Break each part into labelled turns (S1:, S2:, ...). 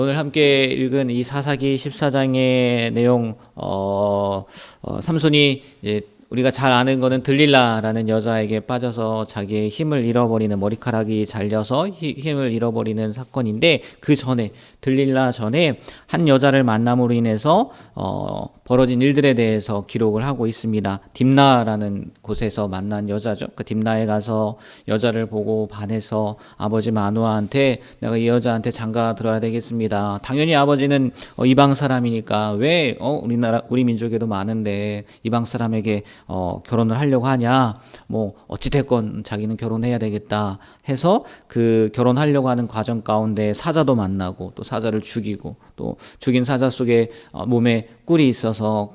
S1: 오늘 함께 읽은 이 사사기 14장의 내용, 삼손이 이제 우리가 잘 아는 거는 들릴라라는 여자에게 빠져서 자기의 힘을 잃어버리는, 머리카락이 잘려서 힘을 잃어버리는 사건인데, 그 전에, 들릴라 전에 한 여자를 만남으로 인해서 벌어진 일들에 대해서 기록을 하고 있습니다. 딥나라는 곳에서 만난 여자죠. 그 딥나에 가서 여자를 보고 반해서 아버지 마누아한테 내가 이 여자한테 장가 들어야 되겠습니다. 당연히 아버지는 이방 사람이니까 왜 우리 민족에도 많은데 이방 사람에게 결혼을 하려고 하냐, 뭐 어찌됐건 자기는 결혼해야 되겠다 해서 그 결혼하려고 하는 과정 가운데 사자도 만나고, 또 사자를 죽이고, 또 죽인 사자 속에 몸에 꿀이 있어서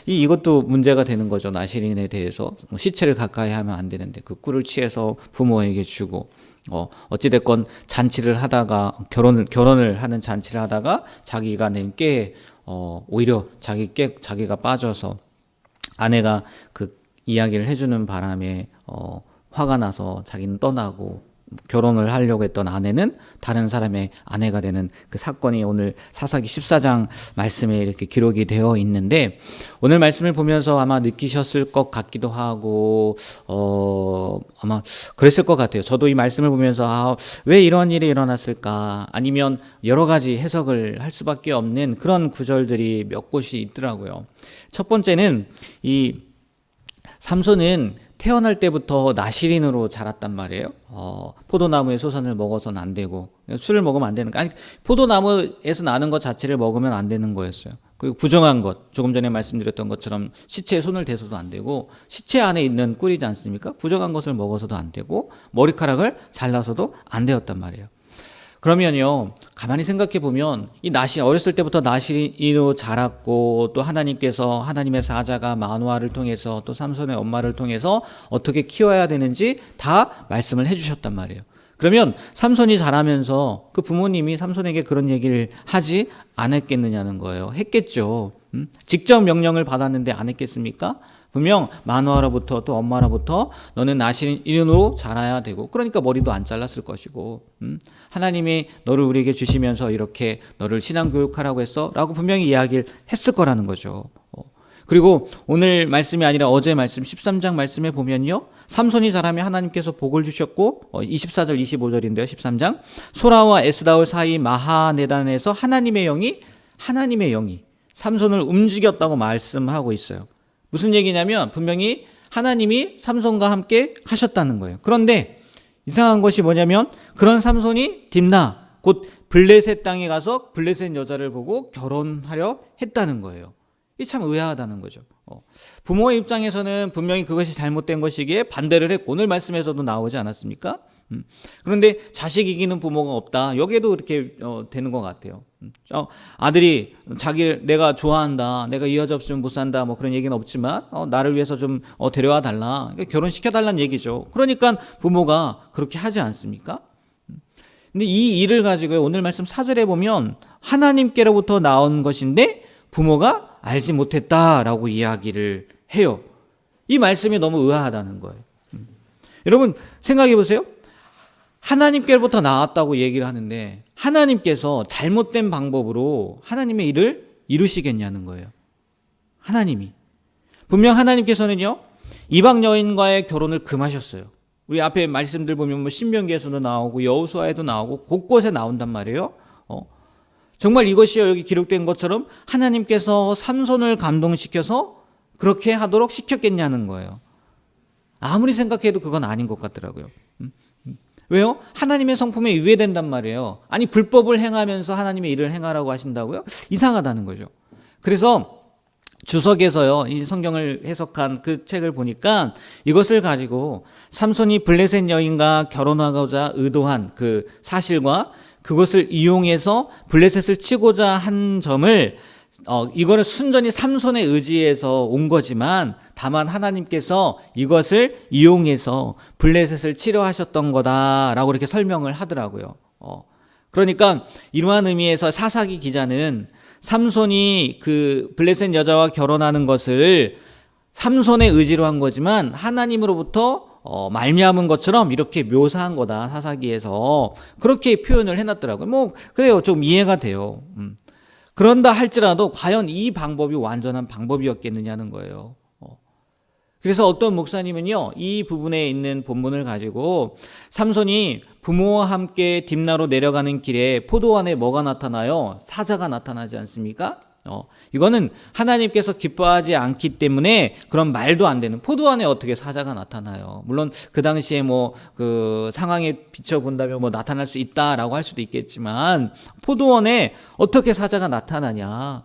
S1: 이것도 문제가 되는 거죠. 나시린에 대해서 시체를 가까이 하면 안 되는데 그 꿀을 취해서 부모에게 주고, 어찌됐건 잔치를 하다가 결혼을 하는 잔치를 하다가 자기가 낸 깨에 오히려 자기가 빠져서 아내가 그 이야기를 해주는 바람에 화가 나서 자기는 떠나고, 결혼을 하려고 했던 아내는 다른 사람의 아내가 되는 그 사건이 오늘 사사기 14장 말씀에 이렇게 기록이 되어 있는데, 오늘 말씀을 보면서 아마 느끼셨을 것 같기도 하고, 아마 그랬을 것 같아요. 저도 이 말씀을 보면서 왜 이런 일이 일어났을까, 아니면 여러 가지 해석을 할 수밖에 없는 그런 구절들이 몇 곳이 있더라고요. 첫 번째는 이 삼손은 태어날 때부터 나시린으로 자랐단 말이에요. 포도나무의 소산을 먹어서는 안 되고, 술을 먹으면 안 되는 거, 아니 포도나무에서 나는 것 자체를 먹으면 안 되는 거였어요. 그리고 부정한 것, 조금 전에 말씀드렸던 것처럼 시체에 손을 대서도 안 되고, 시체 안에 있는 꿀이지 않습니까? 부정한 것을 먹어서도 안 되고, 머리카락을 잘라서도 안 되었단 말이에요. 그러면요, 가만히 생각해 보면 어렸을 때부터 나시린으로 자랐고, 또 하나님의 사자가 마누아를 통해서, 또 삼손의 엄마를 통해서 어떻게 키워야 되는지 다 말씀을 해주셨단 말이에요. 그러면 삼손이 자라면서 그 부모님이 삼손에게 그런 얘기를 하지 않았겠느냐는 거예요. 했겠죠. 직접 명령을 받았는데 안 했겠습니까? 분명 마누아로부터, 또 엄마로부터 너는 나시린으로 자라야 되고, 그러니까 머리도 안 잘랐을 것이고, 하나님이 너를 우리에게 주시면서 이렇게 너를 신앙교육하라고 했어 라고 분명히 이야기를 했을 거라는 거죠. 그리고 오늘 말씀이 아니라 어제 말씀 13장 말씀에 보면요, 삼손이 자라며 하나님께서 복을 주셨고, 24절 25절인데요 13장, 소라와 에스다올 사이 마하네단에서 하나님의 영이 삼손을 움직였다고 말씀하고 있어요. 무슨 얘기냐면 분명히 하나님이 삼손과 함께 하셨다는 거예요. 그런데 이상한 것이 뭐냐면, 그런 삼손이 딥나, 곧 블레셋 땅에 가서 블레셋 여자를 보고 결혼하려 했다는 거예요. 이 참 의아하다는 거죠. 부모의 입장에서는 분명히 그것이 잘못된 것이기에 반대를 했고, 오늘 말씀에서도 나오지 않았습니까? 그런데 자식 이기는 부모가 없다, 여기에도 이렇게 되는 것 같아요. 아들이 내가 좋아한다, 내가 이 여자 없으면 못 산다, 뭐 그런 얘기는 없지만 나를 위해서 좀 데려와 달라, 그러니까 결혼시켜 달라는 얘기죠. 그러니까 부모가 그렇게 하지 않습니까? 근데 이 일을 가지고 오늘 말씀 4절에 보면 하나님께로부터 나온 것인데 부모가 알지 못했다라고 이야기를 해요. 이 말씀이 너무 의아하다는 거예요. 여러분 생각해 보세요. 하나님께로부터 나왔다고 얘기를 하는데 하나님께서 잘못된 방법으로 하나님의 일을 이루시겠냐는 거예요. 하나님이. 분명 하나님께서는요, 이방 여인과의 결혼을 금하셨어요. 우리 앞에 말씀들 보면 뭐 신명기에서도 나오고 여호수아에도 나오고 곳곳에 나온단 말이에요. 정말 이것이요, 여기 기록된 것처럼 하나님께서 삼손을 감동시켜서 그렇게 하도록 시켰겠냐는 거예요. 아무리 생각해도 그건 아닌 것 같더라고요. 왜요? 하나님의 성품에 위배된단 말이에요. 아니 불법을 행하면서 하나님의 일을 행하라고 하신다고요? 이상하다는 거죠. 그래서 주석에서요, 이 성경을 해석한 그 책을 보니까 이것을 가지고 삼손이 블레셋 여인과 결혼하고자 의도한 그 사실과 그것을 이용해서 블레셋을 치고자 한 점을, 이거는 순전히 삼손의 의지에서 온 거지만 다만 하나님께서 이것을 이용해서 블레셋을 치려 하셨던 거다라고 이렇게 설명을 하더라고요. 그러니까 이러한 의미에서 사사기 기자는 삼손이 그 블레셋 여자와 결혼하는 것을 삼손의 의지로 한 거지만 하나님으로부터 말미암은 것처럼 이렇게 묘사한 거다. 사사기에서 그렇게 표현을 해놨더라고요. 뭐 그래요. 좀 이해가 돼요. 그런다 할지라도 과연 이 방법이 완전한 방법이었겠느냐는 거예요. 그래서 어떤 목사님은요, 이 부분에 있는 본문을 가지고 삼손이 부모와 함께 딥나로 내려가는 길에 포도원에 뭐가 나타나요? 사자가 나타나지 않습니까? 이거는 하나님께서 기뻐하지 않기 때문에 그런 말도 안 되는, 포도원에 어떻게 사자가 나타나요? 물론 그 당시에 뭐 그 상황에 비춰본다면 뭐 나타날 수 있다라고 할 수도 있겠지만 포도원에 어떻게 사자가 나타나냐?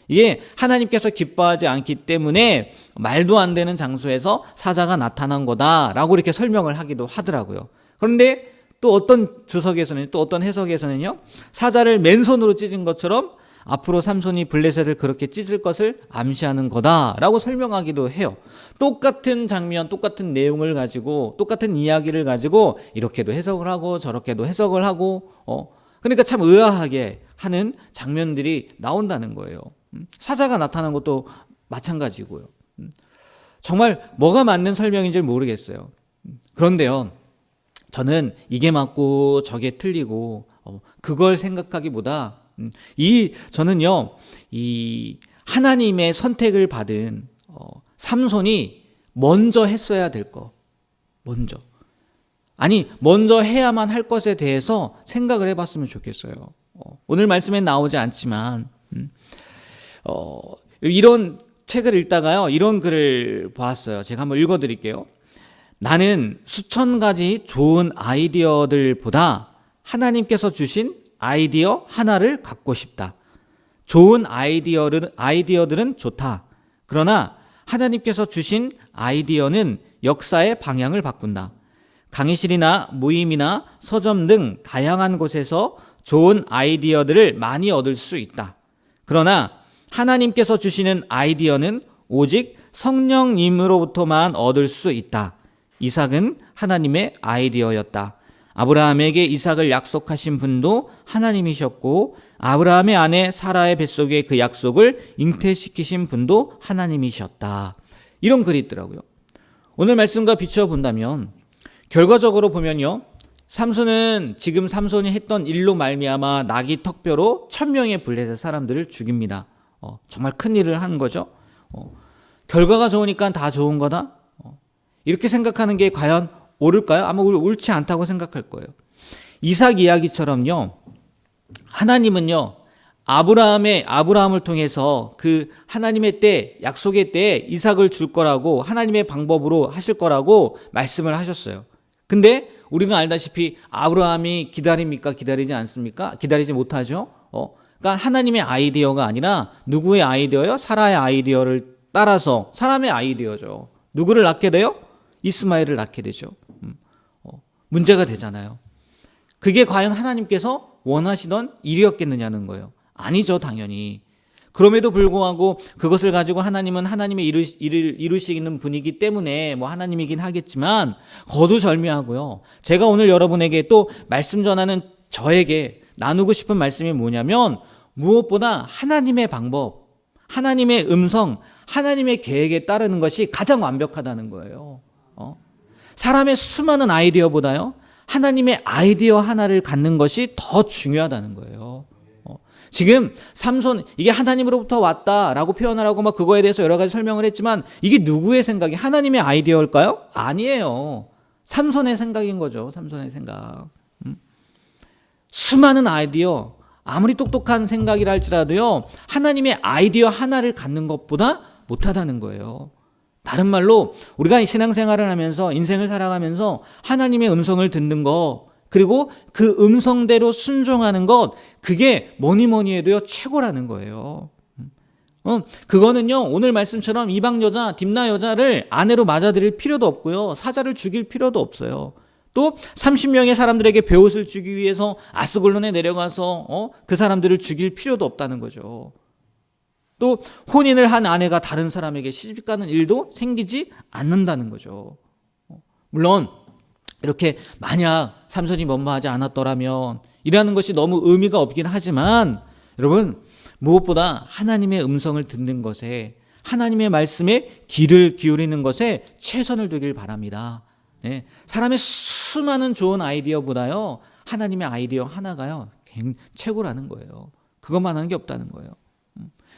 S1: 이게 하나님께서 기뻐하지 않기 때문에 말도 안 되는 장소에서 사자가 나타난 거다라고 이렇게 설명을 하기도 하더라고요. 그런데 또 어떤 주석에서는, 또 어떤 해석에서는요, 사자를 맨손으로 찢은 것처럼 앞으로 삼손이 블레셋을 그렇게 찢을 것을 암시하는 거다라고 설명하기도 해요. 똑같은 장면, 똑같은 내용을 가지고, 똑같은 이야기를 가지고 이렇게도 해석을 하고 저렇게도 해석을 하고, 그러니까 참 의아하게 하는 장면들이 나온다는 거예요. 사자가 나타난 것도 마찬가지고요. 정말 뭐가 맞는 설명인지 모르겠어요. 그런데요, 저는 이게 맞고 저게 틀리고 그걸 생각하기보다 저는요, 이 하나님의 선택을 받은 삼손이 먼저 했어야 될 거, 먼저 해야만 할 것에 대해서 생각을 해봤으면 좋겠어요. 오늘 말씀에 나오지 않지만 이런 책을 읽다가요, 이런 글을 보았어요. 제가 한번 읽어드릴게요. 나는 수천 가지 좋은 아이디어들보다 하나님께서 주신 아이디어 하나를 갖고 싶다. 좋은 아이디어들은 좋다. 그러나 하나님께서 주신 아이디어는 역사의 방향을 바꾼다. 강의실이나 모임이나 서점 등 다양한 곳에서 좋은 아이디어들을 많이 얻을 수 있다. 그러나 하나님께서 주시는 아이디어는 오직 성령님으로부터만 얻을 수 있다. 이삭은 하나님의 아이디어였다. 아브라함에게 이삭을 약속하신 분도 하나님이셨고 아브라함의 아내 사라의 뱃속에 그 약속을 잉태시키신 분도 하나님이셨다. 이런 글이 있더라고요. 오늘 말씀과 비춰본다면 결과적으로 보면요, 삼손은 지금 삼손이 했던 일로 말미암아 낙이 턱뼈로 1000명의 블레셋 사람들을 죽입니다. 정말 큰 일을 한 거죠. 결과가 좋으니까 다 좋은 거다? 이렇게 생각하는 게 과연 옳을까요? 아마 옳지 않다고 생각할 거예요. 이삭 이야기처럼요, 하나님은요, 아브라함을 통해서 그 하나님의 때, 약속의 때에 이삭을 줄 거라고, 하나님의 방법으로 하실 거라고 말씀을 하셨어요. 근데 우리가 알다시피 아브라함이 기다립니까? 기다리지 않습니까? 기다리지 못하죠. 그러니까 하나님의 아이디어가 아니라 누구의 아이디어요? 사라의 아이디어를 따라서 사람의 아이디어죠. 누구를 낳게 돼요? 이스마엘을 낳게 되죠. 문제가 되잖아요. 그게 과연 하나님께서 원하시던 일이었겠느냐는 거예요. 아니죠, 당연히. 그럼에도 불구하고 그것을 가지고 하나님은 하나님의 일을 이루시는 분이기 때문에 뭐 하나님이긴 하겠지만 거두절미하고요. 제가 오늘 여러분에게 또 말씀 전하는 저에게 나누고 싶은 말씀이 뭐냐면, 무엇보다 하나님의 방법, 하나님의 음성, 하나님의 계획에 따르는 것이 가장 완벽하다는 거예요. 사람의 수많은 아이디어보다요, 하나님의 아이디어 하나를 갖는 것이 더 중요하다는 거예요. 지금 삼손, 이게 하나님으로부터 왔다라고 표현하라고 막 그거에 대해서 여러 가지 설명을 했지만 이게 누구의 생각이, 하나님의 아이디어일까요? 아니에요. 삼손의 생각인 거죠. 삼손의 생각. 수많은 아이디어, 아무리 똑똑한 생각이라 할지라도요, 하나님의 아이디어 하나를 갖는 것보다 못하다는 거예요. 다른 말로 우리가 신앙생활을 하면서, 인생을 살아가면서 하나님의 음성을 듣는 것, 그리고 그 음성대로 순종하는 것, 그게 뭐니 해도요 최고라는 거예요. 그거는요, 오늘 말씀처럼 이방 여자, 딥나 여자를 아내로 맞아들일 필요도 없고요, 사자를 죽일 필요도 없어요. 또 30명의 사람들에게 베옷을 주기 위해서 아스골론에 내려가서 그 사람들을 죽일 필요도 없다는 거죠. 또 혼인을 한 아내가 다른 사람에게 시집가는 일도 생기지 않는다는 거죠. 물론 이렇게 만약 삼손이 뭐뭐하지 않았더라면 이라는 것이 너무 의미가 없긴 하지만, 여러분, 무엇보다 하나님의 음성을 듣는 것에, 하나님의 말씀에 귀를 기울이는 것에 최선을 두길 바랍니다. 사람의 수많은 좋은 아이디어보다요, 하나님의 아이디어 하나가요, 최고라는 거예요. 그것만 하는 게 없다는 거예요.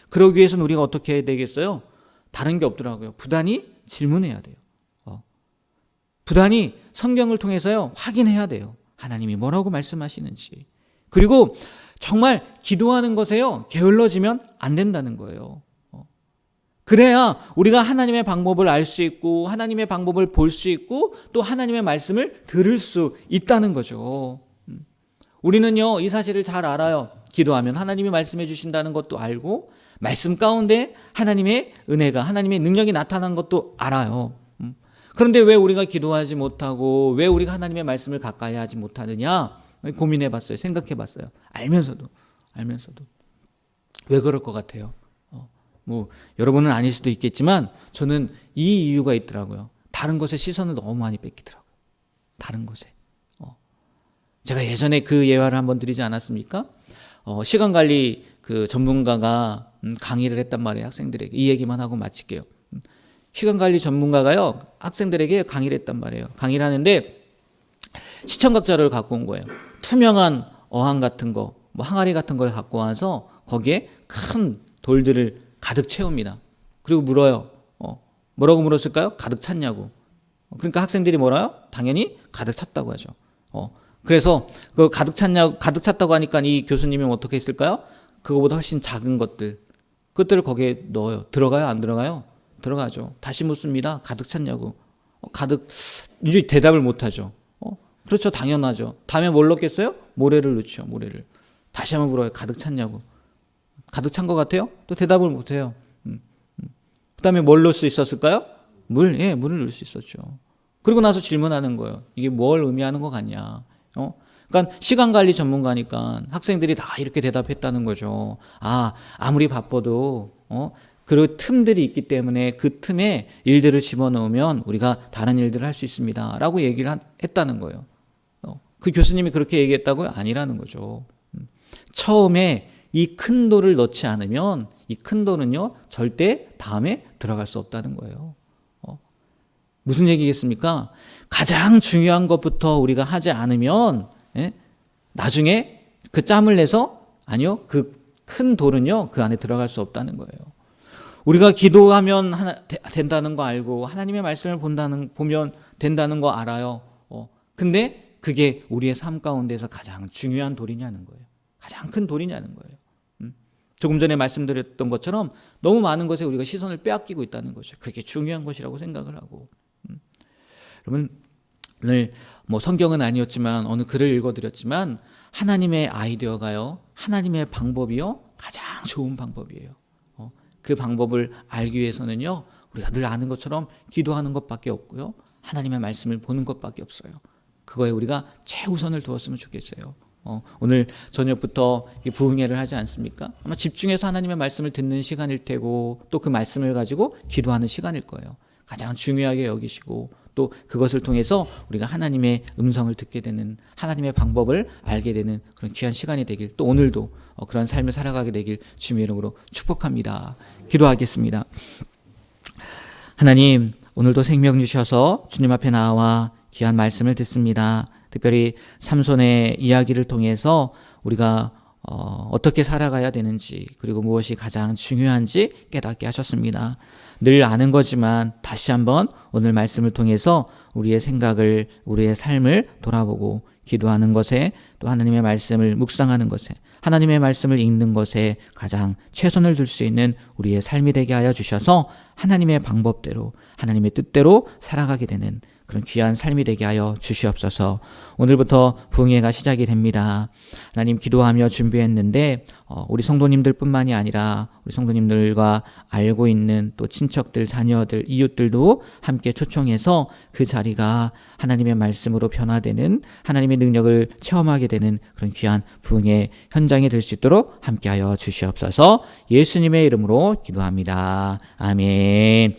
S1: 그러기 위해서는 우리가 어떻게 해야 되겠어요? 다른 게 없더라고요. 부단히 질문해야 돼요. 부단히 성경을 통해서요, 확인해야 돼요. 하나님이 뭐라고 말씀하시는지. 그리고 정말 기도하는 것에요, 게을러지면 안 된다는 거예요. 그래야 우리가 하나님의 방법을 알 수 있고, 하나님의 방법을 볼 수 있고, 또 하나님의 말씀을 들을 수 있다는 거죠. 우리는요, 이 사실을 잘 알아요. 기도하면 하나님이 말씀해 주신다는 것도 알고, 말씀 가운데 하나님의 은혜가, 하나님의 능력이 나타난 것도 알아요. 그런데 왜 우리가 기도하지 못하고, 왜 우리가 하나님의 말씀을 가까이 하지 못하느냐? 고민해 봤어요. 생각해 봤어요. 알면서도. 왜 그럴 것 같아요? 여러분은 아닐 수도 있겠지만, 저는 이 이유가 있더라고요. 다른 것에 시선을 너무 많이 뺏기더라고요. 다른 것에. 제가 예전에 그 예화를 한번 드리지 않았습니까? 시간관리 그 전문가가 강의를 했단 말이에요. 학생들에게. 이 얘기만 하고 마칠게요. 시간관리 전문가가요, 학생들에게 강의를 했단 말이에요. 강의를 하는데 시청각 자료를 갖고 온 거예요. 투명한 어항 같은 거, 항아리 같은 걸 갖고 와서 거기에 큰 돌들을 가득 채웁니다. 그리고 물어요. 뭐라고 물었을까요? 가득 찼냐고. 그러니까 학생들이 뭐라요? 당연히 가득 찼다고 하죠. 그래서 그 가득 찼다고 하니까 이 교수님이 어떻게 했을까요? 그거보다 훨씬 작은 그것들을 거기에 넣어요. 들어가요? 안 들어가요? 들어가죠. 다시 묻습니다. 가득 찼냐고. 이제 대답을 못 하죠. 그렇죠. 당연하죠. 다음에 뭘 넣겠어요? 모래를 넣죠. 모래를. 다시 한번 물어요. 가득 찼냐고. 가득 찬 것 같아요? 또 대답을 못 해요. 그 다음에 뭘 넣을 수 있었을까요? 물을 넣을 수 있었죠. 그리고 나서 질문하는 거예요. 이게 뭘 의미하는 것 같냐. 그러니까 시간관리 전문가니까 학생들이 다 이렇게 대답했다는 거죠. 아무리 바빠도, 그 틈들이 있기 때문에 그 틈에 일들을 집어넣으면 우리가 다른 일들을 할 수 있습니다. 라고 얘기를 했다는 거예요. 그 교수님이 그렇게 얘기했다고요? 아니라는 거죠. 처음에 이 큰 돌을 넣지 않으면 이 큰 돌은요, 절대 다음에 들어갈 수 없다는 거예요. 무슨 얘기겠습니까? 가장 중요한 것부터 우리가 하지 않으면, 나중에 그 짬을 내서, 아니요, 그 큰 돌은요, 그 안에 들어갈 수 없다는 거예요. 우리가 기도하면 된다는 거 알고, 하나님의 말씀을 보면 된다는 거 알아요. 근데 그게 우리의 삶 가운데서 가장 중요한 돌이냐는 거예요. 가장 큰 돌이냐는 거예요. 조금 전에 말씀드렸던 것처럼 너무 많은 것에 우리가 시선을 빼앗기고 있다는 거죠. 그게 중요한 것이라고 생각을 하고. 여러분, 오늘 성경은 아니었지만 어느 글을 읽어드렸지만 하나님의 아이디어가요, 하나님의 방법이요, 가장 좋은 방법이에요. 그 방법을 알기 위해서는요, 우리가 늘 아는 것처럼 기도하는 것밖에 없고요, 하나님의 말씀을 보는 것밖에 없어요. 그거에 우리가 최우선을 두었으면 좋겠어요. 오늘 저녁부터 부흥회를 하지 않습니까? 아마 집중해서 하나님의 말씀을 듣는 시간일 테고, 또 그 말씀을 가지고 기도하는 시간일 거예요. 가장 중요하게 여기시고, 또 그것을 통해서 우리가 하나님의 음성을 듣게 되는, 하나님의 방법을 알게 되는 그런 귀한 시간이 되길, 또 오늘도 그런 삶을 살아가게 되길 주님의 이름으로 축복합니다. 기도하겠습니다. 하나님, 오늘도 생명 주셔서 주님 앞에 나와 귀한 말씀을 듣습니다. 특별히 삼손의 이야기를 통해서 우리가 어떻게 살아가야 되는지, 그리고 무엇이 가장 중요한지 깨닫게 하셨습니다. 늘 아는 거지만 다시 한번 오늘 말씀을 통해서 우리의 생각을, 우리의 삶을 돌아보고 기도하는 것에, 또 하나님의 말씀을 묵상하는 것에, 하나님의 말씀을 읽는 것에 가장 최선을 둘 수 있는 우리의 삶이 되게 하여 주셔서 하나님의 방법대로, 하나님의 뜻대로 살아가게 되는 그런 귀한 삶이 되게 하여 주시옵소서. 오늘부터 부흥회가 시작이 됩니다. 하나님, 기도하며 준비했는데 우리 성도님들 뿐만이 아니라 우리 성도님들과 알고 있는 또 친척들, 자녀들, 이웃들도 함께 초청해서 그 자리가 하나님의 말씀으로 변화되는, 하나님의 능력을 체험하게 되는 그런 귀한 부흥회 현장이 될 수 있도록 함께하여 주시옵소서. 예수님의 이름으로 기도합니다. 아멘.